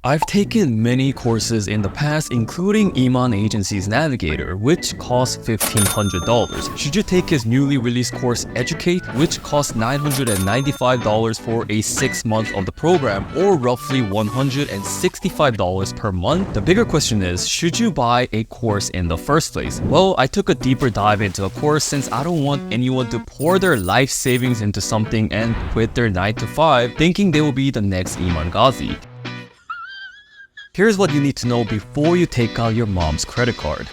I've taken many courses in the past, including Iman Agency's Navigator, which costs $1,500. Should you take his newly released course Educate, which costs $995 for a 6 months of the program, or roughly $165 per month? The bigger question is, should you buy a course in the first place? Well, I took a deeper dive into the course since I don't want anyone to pour their life savings into something and quit their 9 to 5 thinking they will be the next Iman Gadzhi. Here's what you need to know before you take out your mom's credit card.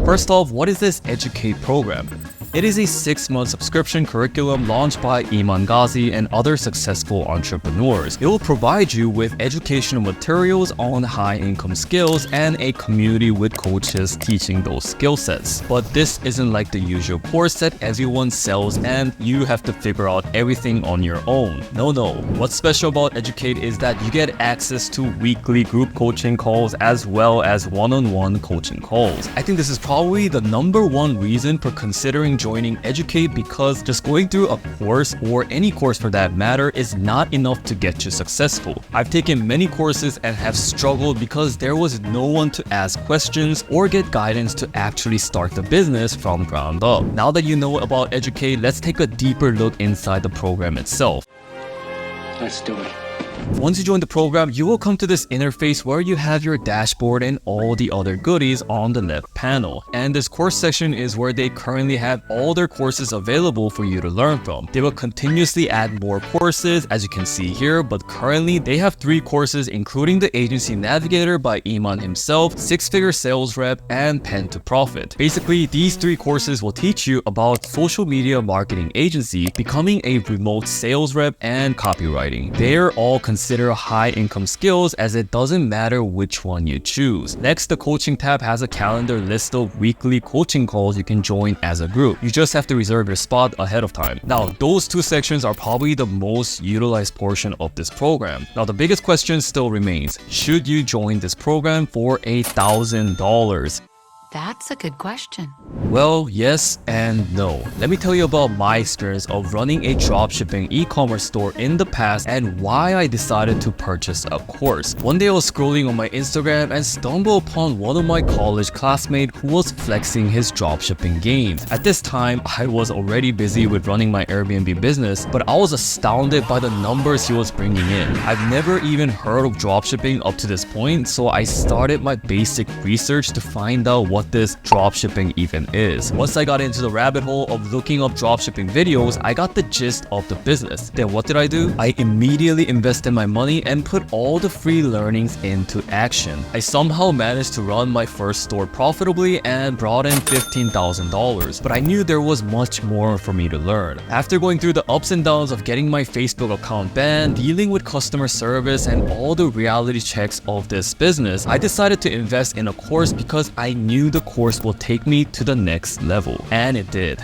First off, what is this Educate program? It is a 6-month subscription curriculum launched by Iman Gadzhi and other successful entrepreneurs. It will provide you with educational materials on high-income skills and a community with coaches teaching those skill sets. But this isn't like the usual course that everyone sells and you have to figure out everything on your own. No. What's special about Educate is that you get access to weekly group coaching calls as well as one-on-one coaching calls. I think this is probably the #1 reason for considering joining Educate, because just going through a course, or any course for that matter, is not enough to get you successful. I've taken many courses and have struggled because there was no one to ask questions or get guidance to actually start the business from ground up. Now that you know about Educate, let's take a deeper look inside the program itself. Let's do it. Once you join the program, you will come to this interface where you have your dashboard and all the other goodies on the left panel. And this course section is where they currently have all their courses available for you to learn from. They will continuously add more courses, as you can see here, but currently they have 3 courses, including the Agency Navigator by Iman himself, 6-figure sales rep, and Pen to Profit. Basically, these 3 courses will teach you about social media marketing agency, becoming a remote sales rep, and copywriting. They're all consider high-income skills, as it doesn't matter which one you choose. Next, the coaching tab has a calendar list of weekly coaching calls you can join as a group. You just have to reserve your spot ahead of time. Now, those 2 sections are probably the most utilized portion of this program. Now, the biggest question still remains, should you join this program for $1,000? That's a good question. Well, yes and no. Let me tell you about my experience of running a dropshipping e-commerce store in the past and why I decided to purchase a course. One day I was scrolling on my Instagram and stumbled upon one of my college classmates who was flexing his dropshipping game. At this time, I was already busy with running my Airbnb business, but I was astounded by the numbers he was bringing in. I've never even heard of dropshipping up to this point, so I started my basic research to find out what this dropshipping even is. Once I got into the rabbit hole of looking up dropshipping videos, I got the gist of the business. Then what did I do? I immediately invested my money and put all the free learnings into action. I somehow managed to run my first store profitably and brought in $15,000, but I knew there was much more for me to learn. After going through the ups and downs of getting my Facebook account banned, dealing with customer service, and all the reality checks of this business, I decided to invest in a course because I knew the course will take me to the next level, and it did.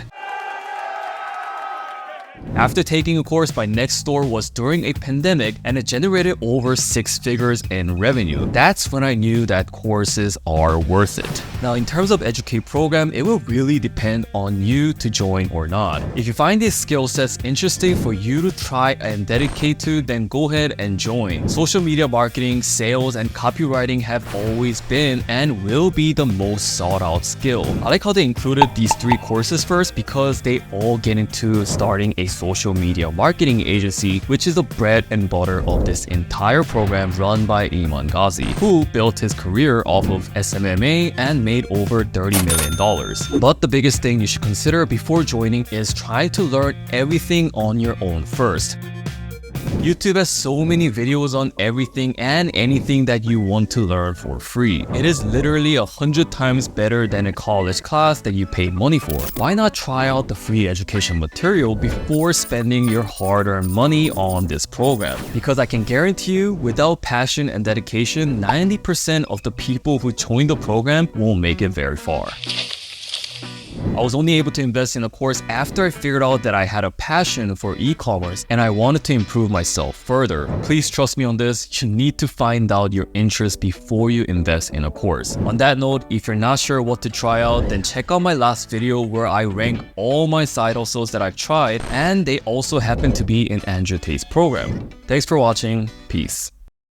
After taking a course, my next store was during a pandemic and it generated over 6 figures in revenue. That's when I knew that courses are worth it. Now, in terms of Educate program, it will really depend on you to join or not. If you find these skill sets interesting for you to try and dedicate to, then go ahead and join. Social media marketing, sales, and copywriting have always been and will be the most sought out skill. I like how they included these 3 courses first because they all get into starting a social media marketing agency, which is the bread and butter of this entire program run by Iman Gadzhi, who built his career off of SMMA and made over $30 million. But the biggest thing you should consider before joining is try to learn everything on your own first. YouTube has so many videos on everything and anything that you want to learn for free. It is literally 100 times better than a college class that you paid money for. Why not try out the free education material before spending your hard-earned money on this program? Because I can guarantee you, without passion and dedication, 90% of the people who join the program won't make it very far. I was only able to invest in a course after I figured out that I had a passion for e-commerce and I wanted to improve myself further. Please trust me on this, you need to find out your interest before you invest in a course. On that note, if you're not sure what to try out, then check out my last video where I rank all my side hustles that I've tried, and they also happen to be in Andrew Tate's program. Thanks for watching, peace.